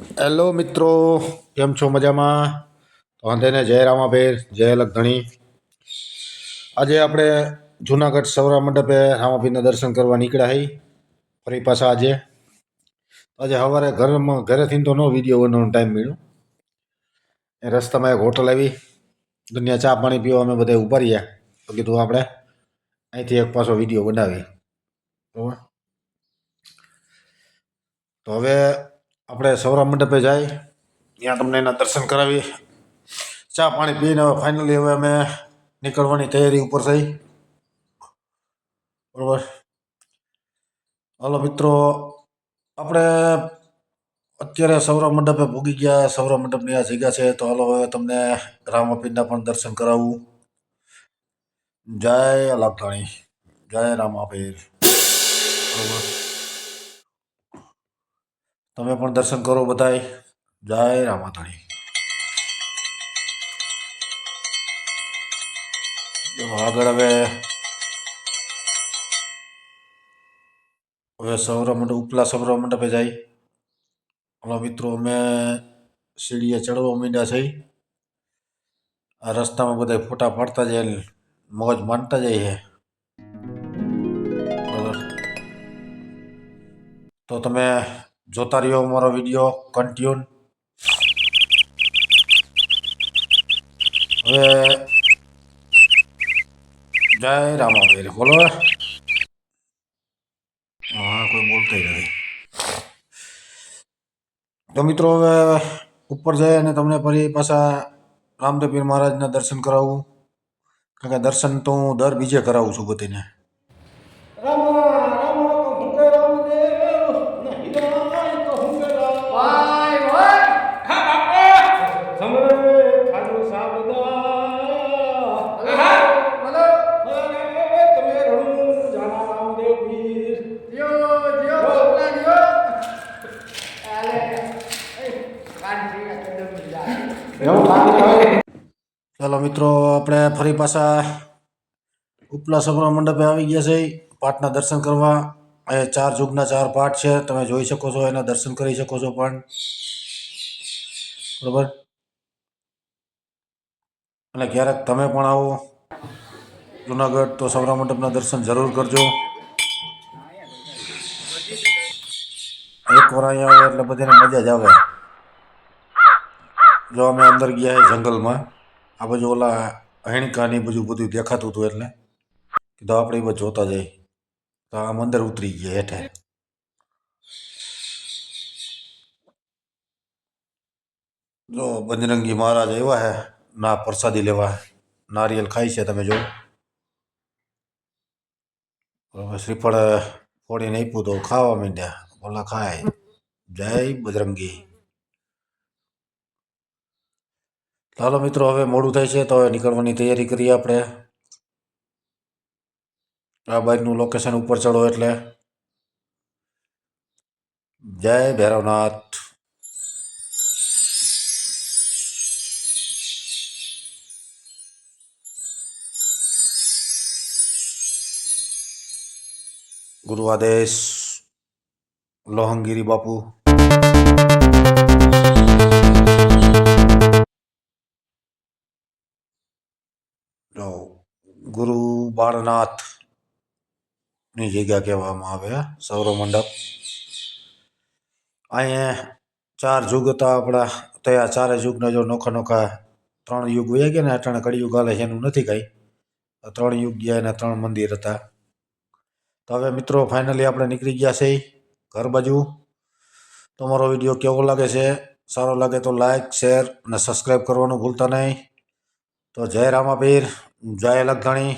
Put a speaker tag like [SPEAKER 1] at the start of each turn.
[SPEAKER 1] Hello મિત્રો, કેમ છો? મજામાં? તો વાંધે જય રામાભેર, જય લખધણી. આજે આપણે જુનાગઢ સૌરા મંડપે રામાભીરના દર્શન કરવા નીકળ્યા હઈ ફરી પાછા. આજે સવારે ઘરેથી તો નો વિડીયો બનાવવાનો ટાઈમ મળ્યો. એ રસ્તામાં એક હોટલ આવી, દુનિયા ચા પાણી પીવા અમે બધા ઉભા રહ્યા. તો કીધું આપણે અહીંથી એક પાછો વિડીયો બનાવી. બરાબર, તો હવે આપણે સૌરા મંડપે જાય, ત્યાં તમને એના દર્શન કરાવી. ચા પાણી પીને હવે ફાઇનલી હવે અમે નીકળવાની તૈયારી ઉપર થઈ. બરોબર, હાલો મિત્રો, આપણે અત્યારે સૌરા મંડપે ભૂગી ગયા. સૌરા મંડપની આ જગ્યા છે. તો હાલો હવે તમને રામાપીરના પણ દર્શન કરાવું. જય લખધણી, જય રામાપીર. બરોબર, તમે પણ દર્શન કરો બધાય. જય રામાધણી. આગળ હવે સૌરા મંડપ ઉપલા સૌરા મંડપે જાય. હલો મિત્રો, અમે સીડીએ ચડવા માંડ્યા છે. આ રસ્તામાં બધા ફોટા પાડતા જાય, મોજ માનતા જાય છે. બરાબર, તો તમે જોતા રહ્યો અમારો વિડીયો કન્ટિન્યુ. હવે જય રામાભીર બોલો. હા, કોઈ બોલતા નથી. તો મિત્રો, હવે ઉપર જાય અને તમને ફરી પાછા રામદેવપીર મહારાજના દર્શન કરાવું. કારણ કે દર્શન તો હું દર બીજે કરાવું છું બધીને. ચાલો મિત્રો, આપણે ફરી પાછા ઉપલા સૌરા મંડપે આવી ગયા છે પાઠના દર્શન કરવા. એ 4 યુગના 4 પાઠ છે, તમે જોઈ શકો છો, એના દર્શન કરી શકો છો પણ. બરોબર, અને ક્યારેક તમે પણ આવો જુનાગઢ તો સૌરા મંડપના દર્શન જરૂર કરજો. એકવાર અહીંયા આવે એટલે બધાને મજા જ આવે. જો અમે અંદર ગયા જંગલમાં, આ બાજુ ઓલા હણકા ને બધું દેખાતું હતું, એટલે કીધું આપણે એ બધું જોતા જઈએ. તો આમ અંદર ઉતરી ગયા હેઠે. જો બજરંગી મહારાજ આવ્યા હે ના પ્રસાદી લેવા. નારિયેલ ખાય છે, તમે જો. શ્રીફળ ફોડીને આપ્યું તો ખાવા માંડ્યા. ઓલા ખાય. જય બજરંગી. ચાલો મિત્રો, હવે મોડું થાય છે તો હવે નીકળવાની તૈયારી કરીએ આપણે. આ બાઇકનું લોકેશન ઉપર ચડો એટલે. જય ભૈરવનાથ. ગુરુ આદેશ લોહંગીરી બાપુ. ગુરુ બાળનાથ ની જગ્યા કહેવામાં આવે સૌરો મંડપ. અહીંયા 4 યુગ હતા આપણા. તો આ 4 યુગના જો નોખા નોખા 3 યુગ વયા ગયા ને, અટાણે કળિયુગ હાલે છે એનું નથી કાંઈ. 3 યુગ ગયા એના 3 મંદિર હતા. તો હવે મિત્રો ફાઇનલી આપણે નીકળી ગયા છે ઘર બાજુ. તમારો વિડીયો કેવો લાગે છે? સારો લાગે તો લાઈક, શેર અને સબસ્ક્રાઈબ કરવાનું ભૂલતા નહીં. તો જય રામાપીર, જય લખધણી.